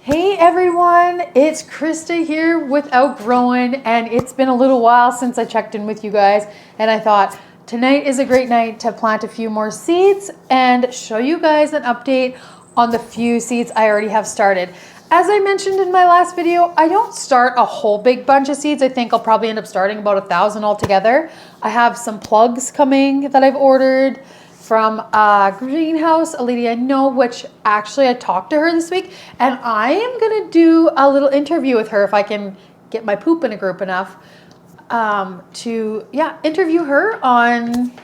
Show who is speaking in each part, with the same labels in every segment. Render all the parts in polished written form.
Speaker 1: Hey everyone, it's Krista here with Outgrowing, and it's been a little while since I checked in with you guys, and I thought tonight is a great night to plant a few more seeds and show you guys an update on the few seeds I already have started. As I mentioned in my last video, I don't start a whole big bunch of seeds. I think I'll probably end up starting about 1,000 altogether. I have some plugs coming that I've ordered from a greenhouse, a lady I know, which actually I talked to her this week, and I am gonna do a little interview with her if I can get my poop in a group enough to interview her on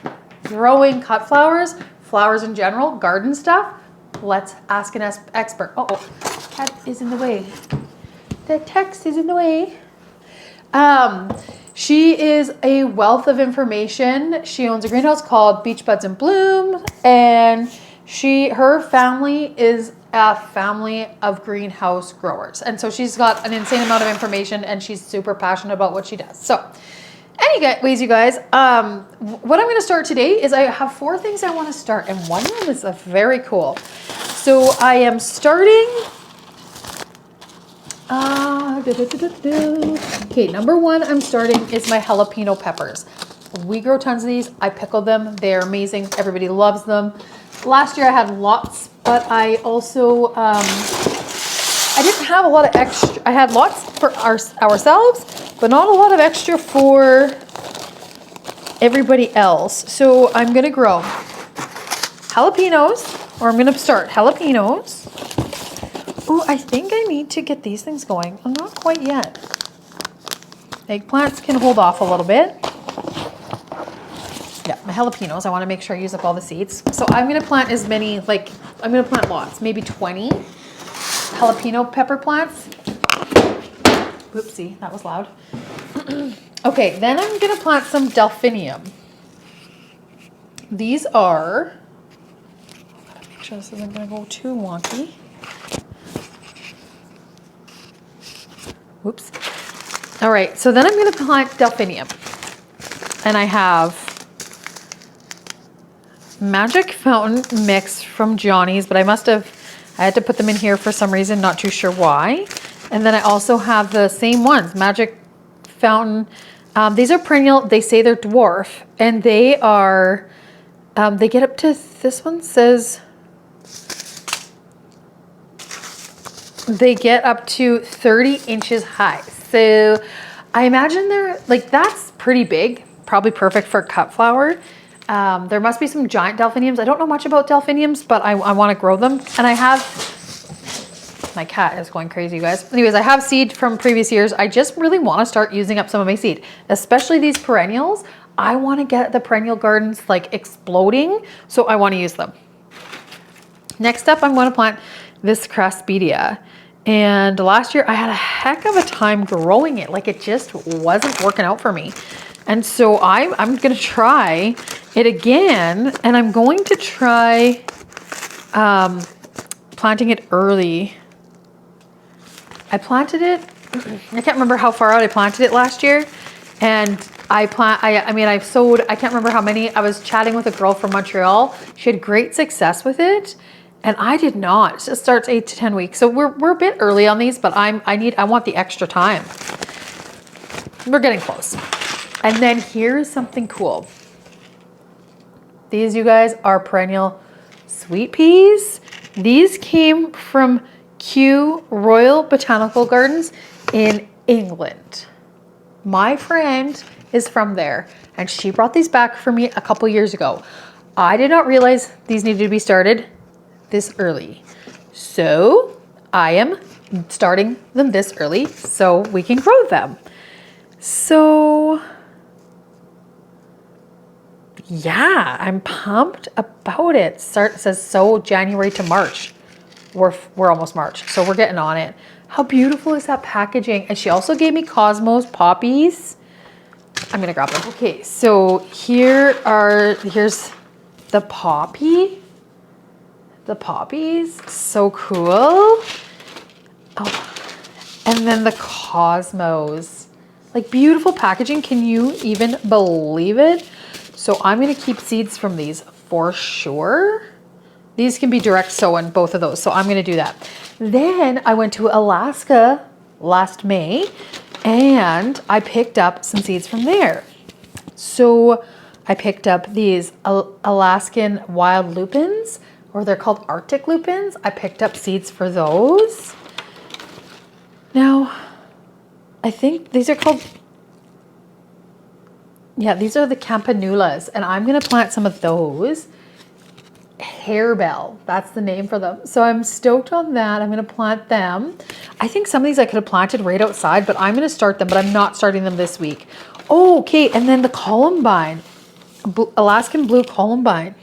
Speaker 1: growing cut flowers, flowers in general, garden stuff. Let's ask an expert. Oh, cat is in the way. The text is in the way. She is a wealth of information. She owns a greenhouse called Beach Buds in Bloom, and her family is a family of greenhouse growers. And so she's got an insane amount of information, and she's super passionate about what she does. So anyways, you guys, what I'm going to start today is I have 4 things I want to start, and one of them is very cool. So I am starting... Okay, number 1 I'm starting is my jalapeno peppers. We grow tons of these. I pickle them. They're amazing. Everybody loves them. Last year I had lots, but I also I didn't have a lot of extra. I had lots for ourselves, but not a lot of extra for everybody else. So I'm gonna grow jalapenos, or I'm gonna start jalapenos. Oh, I think I need to get these things going. I'm not quite yet. Eggplants can hold off a little bit. Yeah, my jalapenos, I want to make sure I use up all the seeds. So I'm going to plant as many, I'm going to plant lots, maybe 20 jalapeno pepper plants. Whoopsie, that was loud. Okay, then I'm going to plant some delphinium. These are, I've got to make sure this isn't going to go too wonky. Whoops. All right, so then I'm going to plant delphinium. And I have Magic Fountain mix from Johnny's, but I had to put them in here for some reason, not too sure why. And then I also have the same ones, Magic Fountain. These are perennial. They say they're dwarf, and they are, they get up to, this one says, they get up to 30 inches high. So I imagine they're that's pretty big, probably perfect for cut flower. There must be some giant delphiniums. I don't know much about delphiniums, but I want to grow them. And I have, my cat is going crazy, you guys. Anyways, I have seed from previous years. I just really want to start using up some of my seed, especially these perennials. I want to get the perennial gardens exploding, so I want to use them. Next up, I'm going to plant this Craspedia. And last year I had a heck of a time growing it. It just wasn't working out for me. And so I'm going to try it again, and I'm going to try planting it early. I planted it, I can't remember how far out I planted it last year. And I sowed, I can't remember how many. I was chatting with a girl from Montreal. She had great success with it. And I did not. It starts 8 to 10 weeks. So we're a bit early on these, but I want the extra time. We're getting close. And then here's something cool. These, you guys, are perennial sweet peas. These came from Kew Botanical Gardens in England. My friend is from there, and she brought these back for me a couple years ago. I did not realize these needed to be started this early. So I am starting them this early so we can grow them. So yeah, I'm pumped about it. It says so January to March. We're almost March, so we're getting on it. How beautiful is that packaging? And she also gave me Cosmos poppies. I'm gonna grab them. Okay, so here's the poppy. The poppies, so cool. Oh, and then the Cosmos, beautiful packaging. Can you even believe it? So I'm gonna keep seeds from these for sure. These can be direct sowing, both of those. So I'm going to do that. Then I went to Alaska last May and I picked up some seeds from there. So I picked up these Alaskan wild lupines, or they're called Arctic lupines. I picked up seeds for those. Now, I think these are called, yeah, these are the campanulas, and I'm going to plant some of those. Harebell, that's the name for them. So I'm stoked on that. I'm going to plant them. I think some of these I could have planted right outside, but I'm going to start them, but I'm not starting them this week. Oh, okay. And then the columbine, Alaskan blue columbine.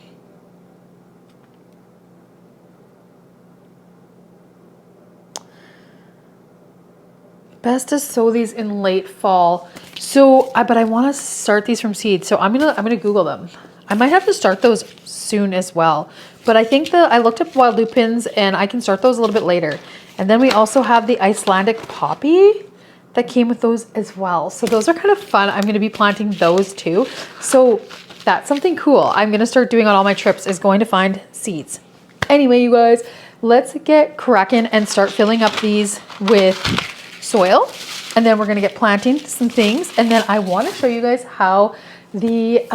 Speaker 1: Best to sow these in late fall. So, but I want to start these from seed. So I'm gonna Google them. I might have to start those soon as well. But I think I looked up wild lupins and I can start those a little bit later. And then we also have the Icelandic poppy that came with those as well. So those are kind of fun. I'm going to be planting those too. So that's something cool I'm going to start doing on all my trips, is going to find seeds. Anyway, you guys, let's get cracking and start filling up these with soil. And then we're going to get planting some things. And then I want to show you guys how the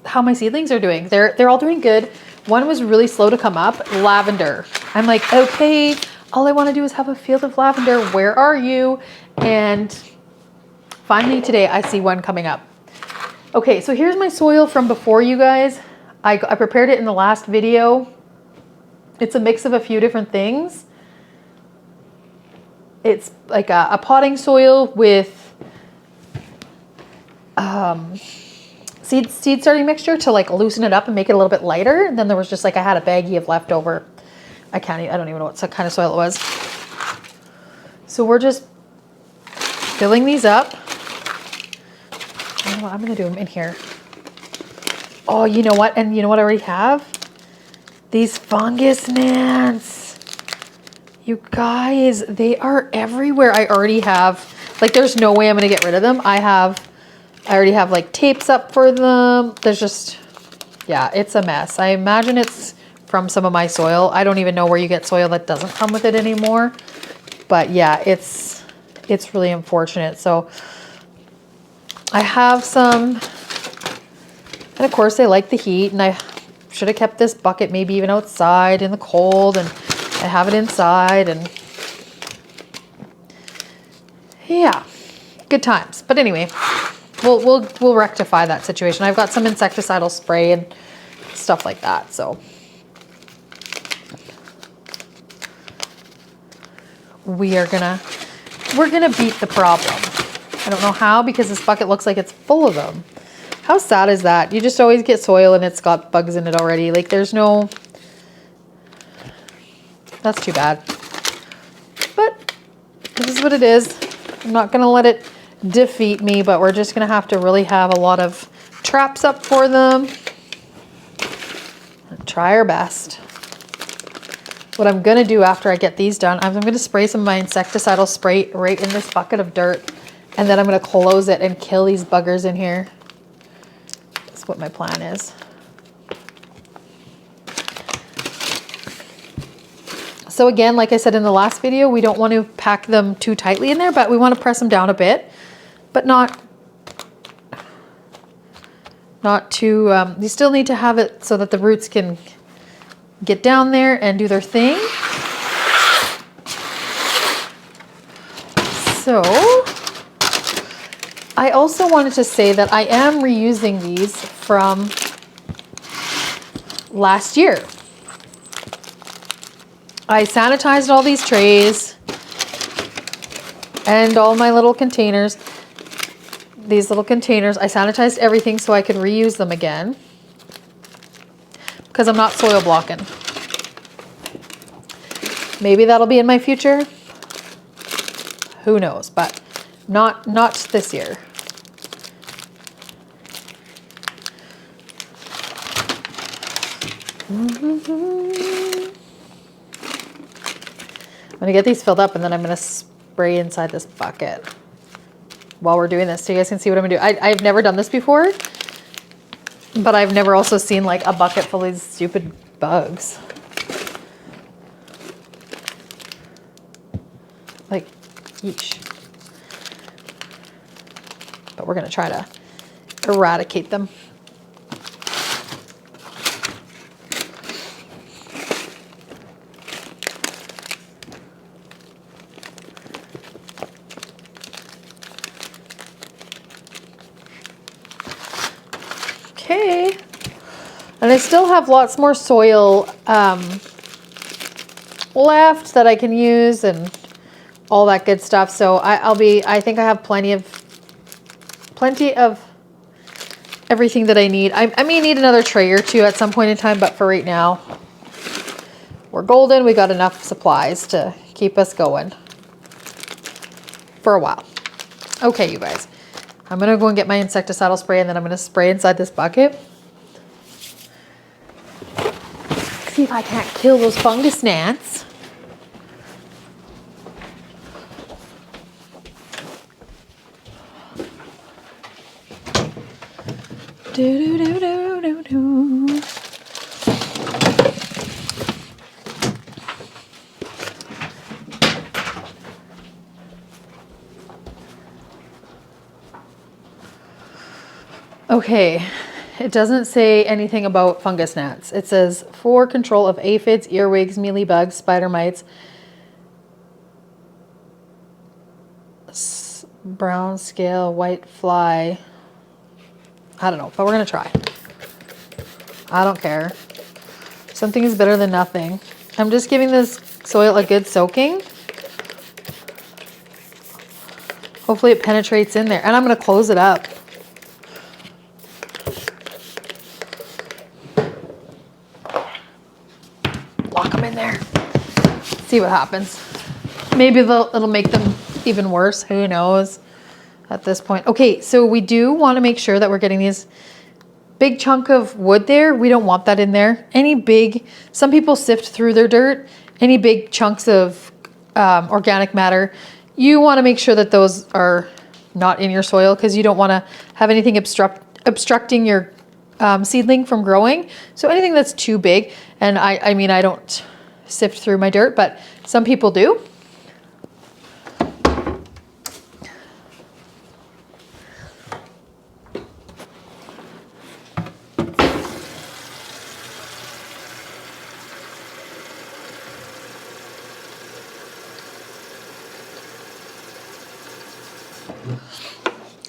Speaker 1: how my seedlings are doing. They're all doing good. One was really slow to come up, lavender. I'm like, okay, all I want to do is have a field of lavender. Where are you? And finally today I see one coming up. Okay, so here's my soil from before, you guys. I prepared it in the last video. It's a mix of a few different things. It's like a potting soil with seed starting mixture to like loosen it up and make it a little bit lighter. And then there was just like, I had a baggie of leftover. I don't even know what kind of soil it was. So we're just filling these up. You know what? I'm going to do them in here. Oh, you know what? And you know what I already have? These fungus gnats. You guys, they are everywhere. I already have, like, there's no way I'm going to get rid of them. I already have like tapes up for them. There's just, yeah, it's a mess. I imagine it's from some of my soil. I don't even know where you get soil that doesn't come with it anymore. But yeah, it's really unfortunate. So I have some, and of course they like the heat, and I should have kept this bucket maybe even outside in the cold, and I have it inside, and yeah, good times. But anyway, we'll rectify that situation. I've got some insecticidal spray and stuff like that. So we're gonna beat the problem. I don't know how, because this bucket looks like it's full of them. How sad is that? You just always get soil and it's got bugs in it already. Like, there's no, that's too bad. But this is what it is. I'm not gonna let it defeat me, but we're just gonna have to really have a lot of traps up for them and try our best. What I'm gonna do after I get these done, I'm gonna spray some of my insecticidal spray right in this bucket of dirt, and then I'm gonna close it and kill these buggers in here. That's what my plan is. So again, like I said in the last video, we don't want to pack them too tightly in there, but we want to press them down a bit, but not too, you still need to have it so that the roots can get down there and do their thing. So I also wanted to say that I am reusing these from last year. I sanitized all these trays and all my little containers. These little containers, I sanitized everything so I could reuse them again, because I'm not soil blocking. Maybe that'll be in my future. Who knows, but not this year. I'm gonna get these filled up, and then I'm gonna spray inside this bucket while we're doing this, so you guys can see what I'm gonna do. I've never done this before, but I've never also seen like a bucket full of these stupid bugs. Like, yeesh. But we're gonna try to eradicate them. Okay, and I still have lots more soil left that I can use and all that good stuff. So I think I have plenty of everything that I need. I may need another tray or two at some point in time, but for right now, we're golden. We got enough supplies to keep us going for a while. Okay, you guys. I'm going to go and get my insecticidal spray, and then I'm going to spray inside this bucket. See if I can't kill those fungus gnats. Do, do, do, do, do, do. Okay, it doesn't say anything about fungus gnats. It says for control of aphids, earwigs, mealybugs, spider mites, brown scale, white fly. I don't know, but we're gonna try. I don't care. Something is better than nothing. I'm just giving this soil a good soaking. Hopefully it penetrates in there, and I'm gonna close it up. Lock them in there. See what happens. Maybe it'll make them even worse. Who knows at this point. Okay, so we do want to make sure that we're getting these big chunk of wood there. We don't want that in there. Some people sift through their dirt. Any big chunks of organic matter, you want to make sure that those are not in your soil, because you don't want to have anything obstructing your seedling from growing. So anything that's too big, and I mean, I don't sift through my dirt, but some people do.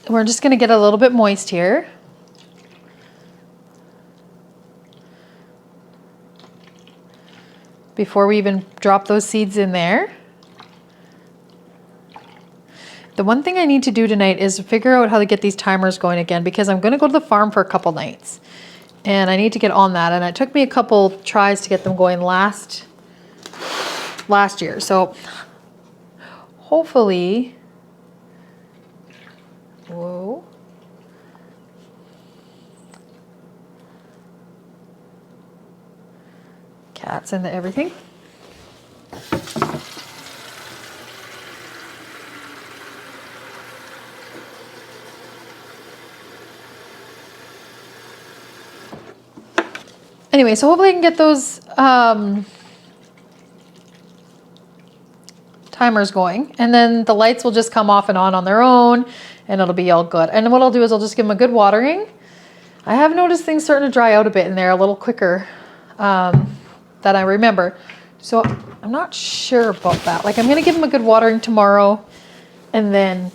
Speaker 1: We're just going to get a little bit moist here. Before we even drop those seeds in there. The one thing I need to do tonight is figure out how to get these timers going again, because I'm going to go to the farm for a couple nights. And I need to get on that. And it took me a couple tries to get them going last year. So hopefully... Whoa. Cats into everything. Anyway, so hopefully I can get those timers going, and then the lights will just come off and on their own, and it'll be all good. And what I'll do is I'll just give them a good watering. I have noticed things starting to dry out a bit in there a little quicker than I remember. So I'm not sure about that. Like, I'm going to give them a good watering tomorrow, and then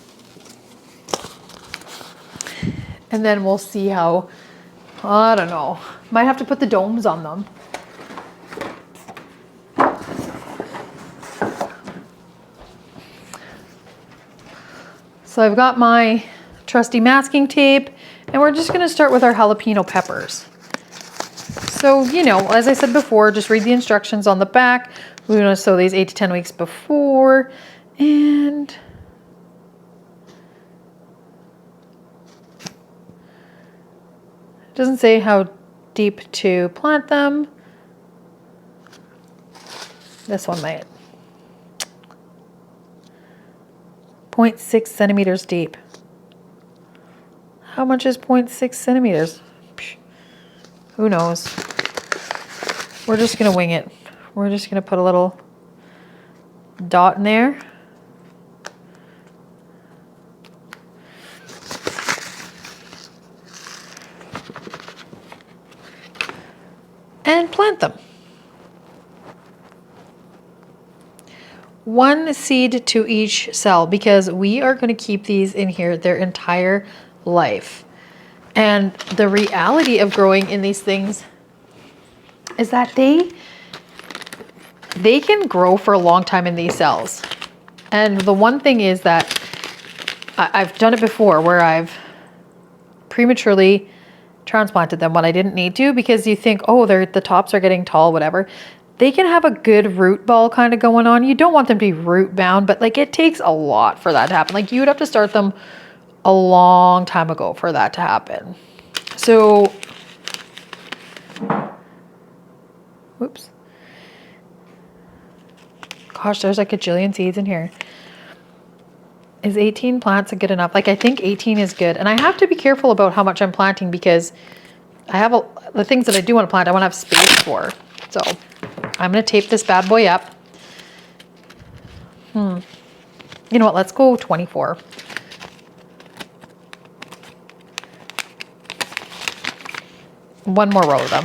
Speaker 1: we'll see how, I don't know. Might have to put the domes on them. So I've got my trusty masking tape, and we're just gonna start with our jalapeno peppers. So, you know, as I said before, just read the instructions on the back. We're gonna sow these 8 to 10 weeks before, and it doesn't say how deep to plant them. This one might. 0.6 centimeters deep. How much is 0.6 centimeters? Who knows? we're just gonna wing it. We're just gonna put a little dot in there. And plant them. One seed to each cell, because we are going to keep these in here their entire life. And the reality of growing in these things is that they can grow for a long time in these cells. And the one thing is that I've done it before where I've prematurely transplanted them when I didn't need to, because you think, oh, the tops are getting tall, whatever. They can have a good root ball kind of going on. You don't want them to be root bound, but like it takes a lot for that to happen. Like you would have to start them a long time ago for that to happen. So, whoops. Gosh, there's like a jillion seeds in here. Is 18 plants good enough? Like I think 18 is good. And I have to be careful about how much I'm planting, because I have the things that I do want to plant, I want to have space for. So I'm going to tape this bad boy up. You know what? Let's go 24. One more row of them.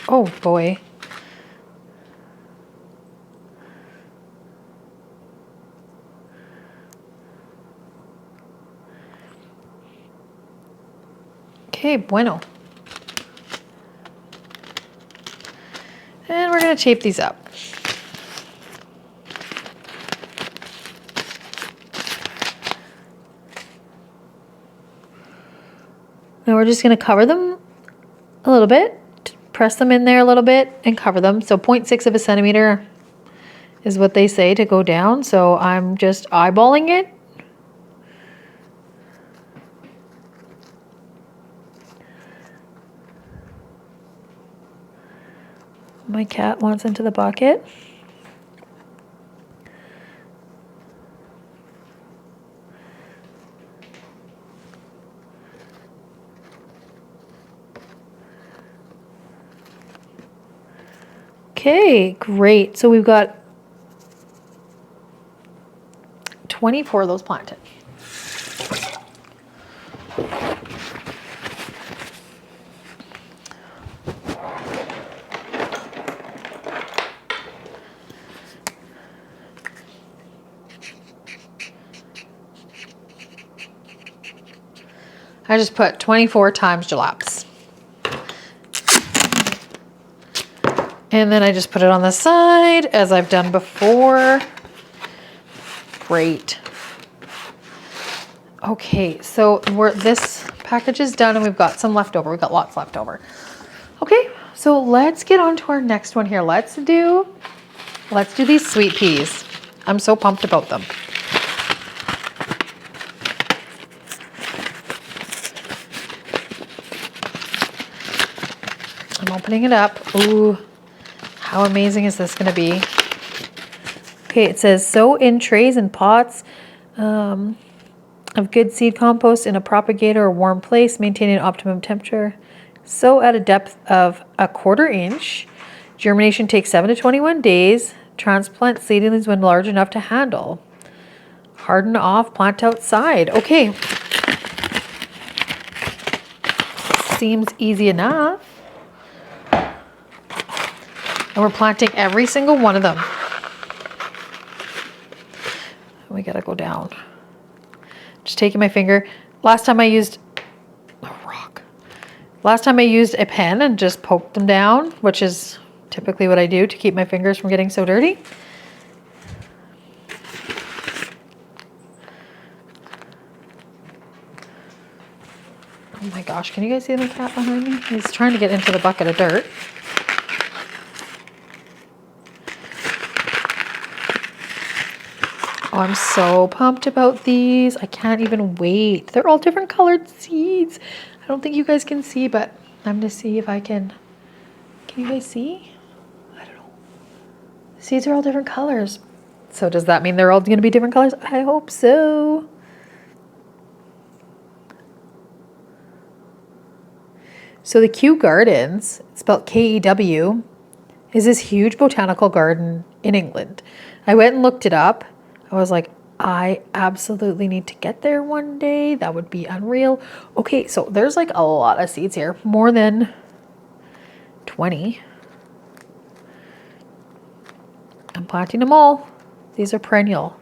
Speaker 1: Oh boy. Okay, bueno. And we're going to tape these up. Now we're just going to cover them a little bit, press them in there a little bit and cover them. So 0.6 of a centimeter is what they say to go down. So I'm just eyeballing it. My cat wants into the bucket. Okay, great. So we've got 24 of those planted. I just put 24 times jalaps. And then I just put it on the side as I've done before. Great. Okay, so this package is done and we've got some left over. We've got lots left over. Okay, so let's get on to our next one here. Let's do these sweet peas. I'm so pumped about them. I'm opening it up. Ooh, how amazing is this going to be? Okay, it says sow in trays and pots of good seed compost in a propagator or warm place, maintaining optimum temperature. Sow at a depth of 1/4 inch. Germination takes 7 to 21 days. Transplant seedlings when large enough to handle. Harden off, plant outside. Okay. Seems easy enough. And we're planting every single one of them. We gotta go down. Just taking my finger. Last time I used a rock. Last time I used a pen and just poked them down, which is typically what I do to keep my fingers from getting so dirty. Oh my gosh, can you guys see the cat behind me? He's trying to get into the bucket of dirt. Oh, I'm so pumped about these. I can't even wait. They're all different colored seeds. I don't think you guys can see, but I'm going to see if I can. Can you guys see? I don't know. The seeds are all different colors. So does that mean they're all going to be different colors? I hope so. So the Kew Gardens, spelled Kew, is this huge botanical garden in England. I went and looked it up. I was like, I absolutely need to get there one day. That would be unreal. Okay, so there's like a lot of seeds here, more than 20. I'm planting them all. These are perennial.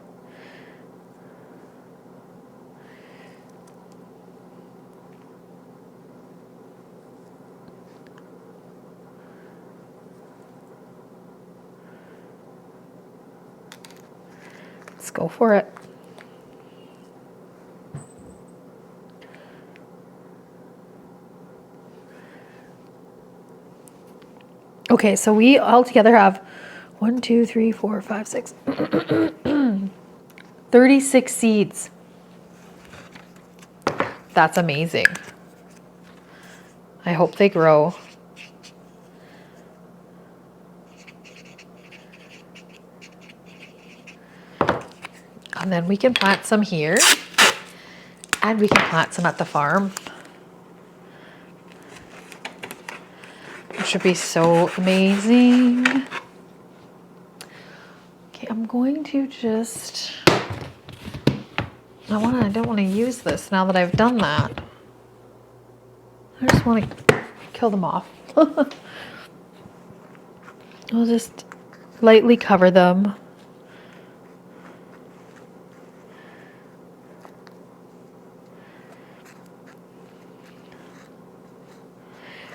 Speaker 1: Let's go for it. Okay, so we all together have 1, 2, 3, 4, 5, 6, 36 seeds. That's amazing. I hope they grow. And then we can plant some here, and we can plant some at the farm. It should be so amazing. Okay, I'm going to just, I don't want to use this now that I've done that. I just want to kill them off. I'll just lightly cover them.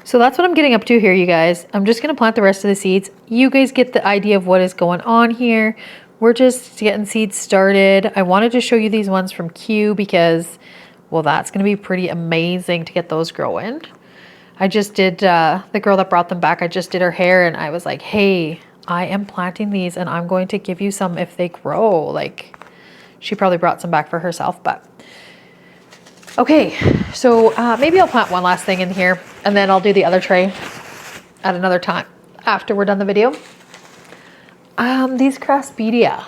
Speaker 1: So that's what I'm getting up to here, you guys. I'm just going to plant the rest of the seeds. You guys get the idea of what is going on here. We're just getting seeds started. I wanted to show you these ones from Kew because, well, that's going to be pretty amazing to get those growing. I just did, the girl that brought them back, I just did her hair and I was like, hey, I am planting these and I'm going to give you some if they grow. Like, she probably brought some back for herself, but okay, so maybe I'll plant one last thing in here and then I'll do the other tray at another time after we're done the video. These Craspedia.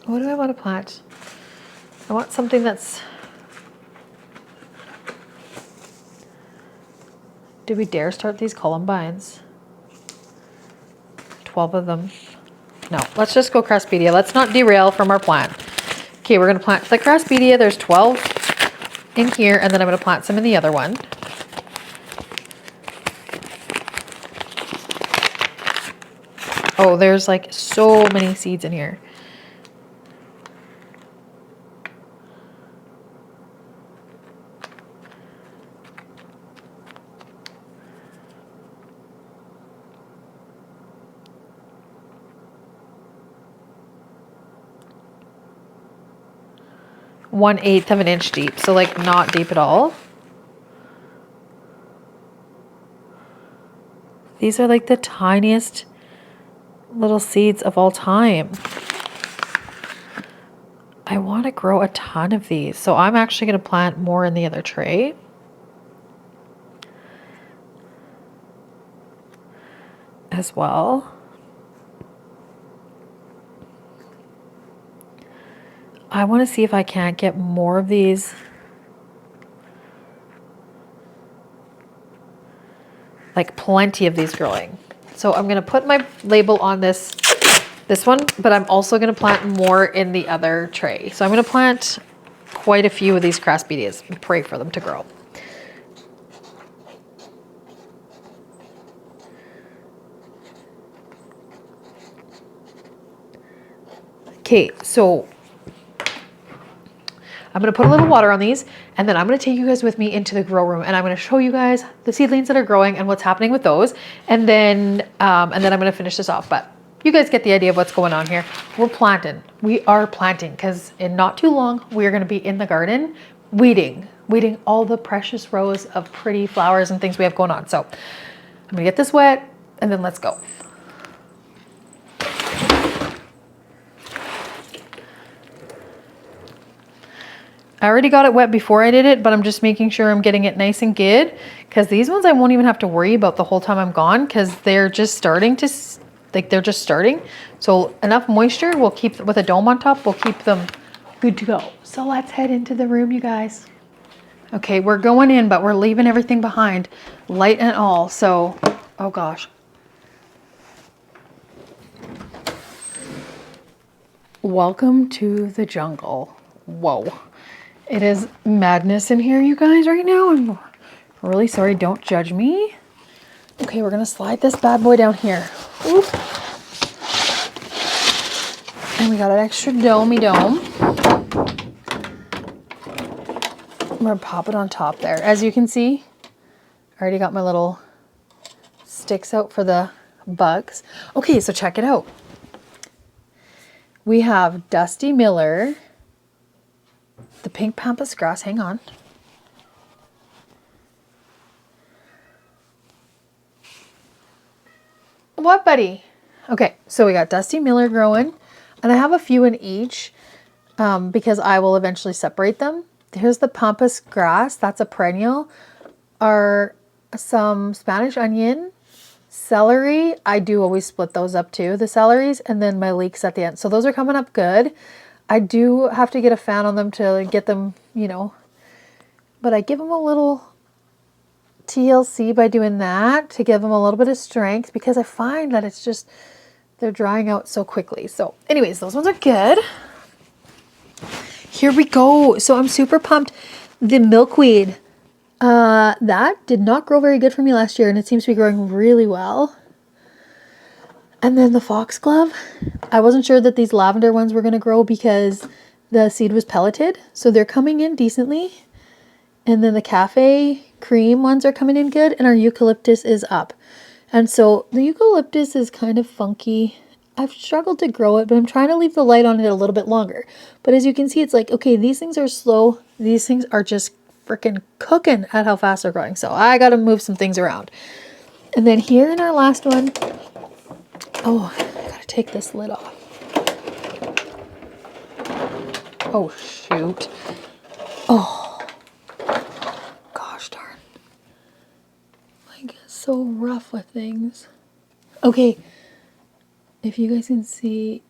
Speaker 1: What do I want to plant? I want something that's... Do we dare start these columbines? 12 of them. No, let's just go Craspedia. Let's not derail from our plant. Okay, we're going to plant the Craspedia. There's 12 in here, and then I'm going to plant some in the other one. Oh, there's like so many seeds in here. One-eighth of an inch deep, so like not deep at all. These are like the tiniest little seeds of all time. I want to grow a ton of these, so I'm actually going to plant more in the other tray. As well. I want to see if I can't get more of these. Like plenty of these growing. So I'm going to put my label on this one, but I'm also going to plant more in the other tray. So I'm going to plant quite a few of these Crasspedias and pray for them to grow. Okay, so I'm going to put a little water on these, and then I'm going to take you guys with me into the grow room, and I'm going to show you guys the seedlings that are growing and what's happening with those. And then I'm going to finish this off, but you guys get the idea of what's going on here. We're planting. We are planting because in not too long, we're going to be in the garden weeding all the precious rows of pretty flowers and things we have going on. So I'm going to get this wet, and then let's go. I already got it wet before I did it, but I'm just making sure I'm getting it nice and good because these ones I won't even have to worry about the whole time I'm gone because they're just starting to like they're just starting. So enough moisture will keep, with a dome on top, will keep them good to go. So let's head into the room, you guys. Okay, we're going in, but we're leaving everything behind, light and all. So, oh gosh. Welcome to the jungle. Whoa. It is madness in here, you guys, right now. I'm really sorry, don't judge me. Okay, we're gonna slide this bad boy down here. Oop. And we got an extra domey dome. I'm gonna pop it on top there. As you can see, I already got my little sticks out for the bugs. Okay, so check it out. We have Dusty Miller, the pink pampas grass, hang on. What, buddy? Okay, so we got Dusty Miller growing, and I have a few in each because I will eventually separate them. Here's the pampas grass, that's a perennial. Are some Spanish onion, celery. I do always split those up too, the celeries, and then my leeks at the end. So those are coming up good. I do have to get a fan on them to get them, you know, but I give them a little TLC by doing that to give them a little bit of strength because I find that it's just, they're drying out so quickly. So anyways, those ones are good. Here we go. So I'm super pumped. The milkweed, that did not grow very good for me last year, and it seems to be growing really well. And then the foxglove, I wasn't sure that these lavender ones were going to grow because the seed was pelleted, so they're coming in decently. And then the cafe cream ones are coming in good, and our eucalyptus is up. And so the eucalyptus is kind of funky. I've struggled to grow it, but I'm trying to leave the light on it a little bit longer. But as you can see, it's like, okay, these things are slow. These things are just freaking cooking at how fast they're growing. So I got to move some things around. And then here in our last one, oh, I got to take this lid off. Oh, shoot. Oh, gosh darn. I get so rough with things. Okay. If you guys can see,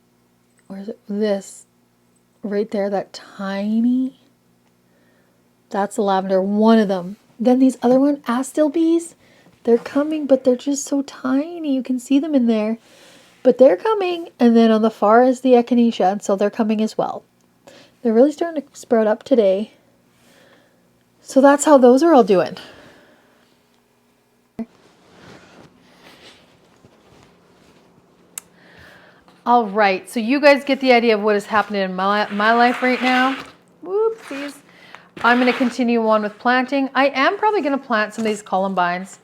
Speaker 1: where's it? This right there, that tiny, that's the lavender, one of them. Then these other one, astilbes, they're coming, but they're just so tiny. You can see them in there, but they're coming. And then on the far is the echinacea, and so they're coming as well. They're really starting to sprout up today. So that's how those are all doing. All right, so you guys get the idea of what is happening in my life right now. Whoopsies. I'm going to continue on with planting. I am probably going to plant some of these columbines.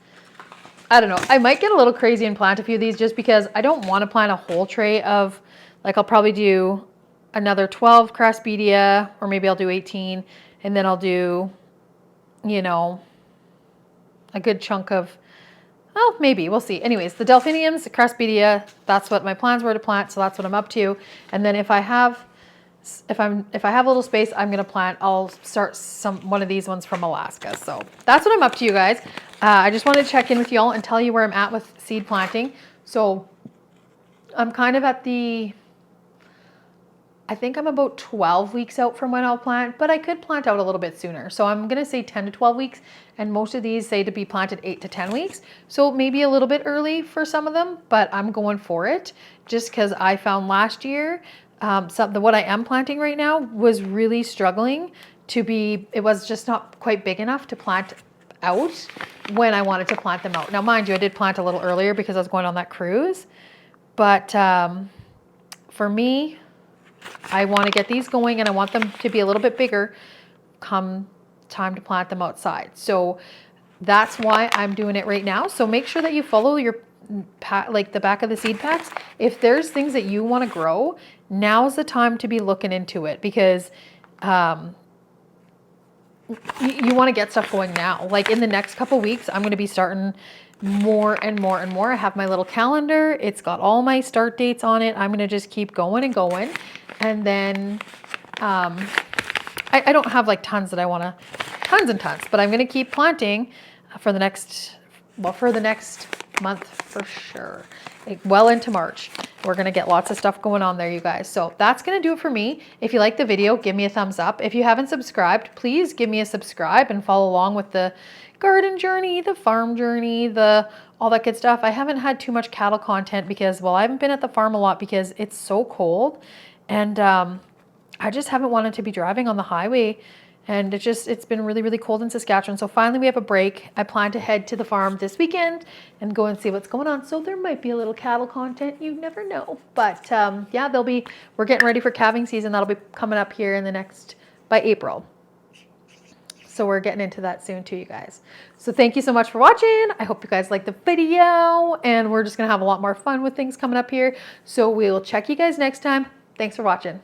Speaker 1: I don't know. I might get a little crazy and plant a few of these just because I don't want to plant a whole tray of, like I'll probably do another 12 Craspedia, or maybe I'll do 18, and then I'll do, you know, a good chunk of, well, maybe, we'll see. Anyways, the delphiniums, the Craspedia, that's what my plans were to plant, so that's what I'm up to. And then if I have a little space, I'm gonna plant, I'll start one of these ones from Alaska. So that's what I'm up to, you guys. I just wanted to check in with y'all and tell you where I'm at with seed planting. So I'm kind of at I think I'm about 12 weeks out from when I'll plant, but I could plant out a little bit sooner. So I'm going to say 10 to 12 weeks, and most of these say to be planted 8 to 10 weeks. So maybe a little bit early for some of them, but I'm going for it just because I found last year, what I am planting right now was really struggling it was just not quite big enough to plant out when I wanted to plant them out. Now, mind you, I did plant a little earlier because I was going on that cruise, but for me, I want to get these going, and I want them to be a little bit bigger come time to plant them outside. So that's why I'm doing it right now. So make sure that you follow your like the back of the seed packs. If there's things that you want to grow, now's the time to be looking into it, because you want to get stuff going now. Like in the next couple weeks, I'm going to be starting more and more and more. I have my little calendar. It's got all my start dates on it. I'm going to just keep going and going. And then I don't have like tons that I want to, tons and tons, but I'm going to keep planting for the next month for sure. well into March. We're going to get lots of stuff going on there, you guys. So that's going to do it for me. If you like the video, give me a thumbs up. If you haven't subscribed, please give me a subscribe and follow along with the garden journey, the farm journey, all that good stuff. I haven't had too much cattle content because, well, I haven't been at the farm a lot because it's so cold, and I just haven't wanted to be driving on the highway, and it's been really, really cold in Saskatchewan. So finally we have a break. I plan to head to the farm this weekend and go and see what's going on. So there might be a little cattle content, you never know. But yeah, we're getting ready for calving season. That'll be coming up here by April. So we're getting into that soon too, you guys. So thank you so much for watching. I hope you guys liked the video, and we're just gonna have a lot more fun with things coming up here. So we'll check you guys next time. Thanks for watching.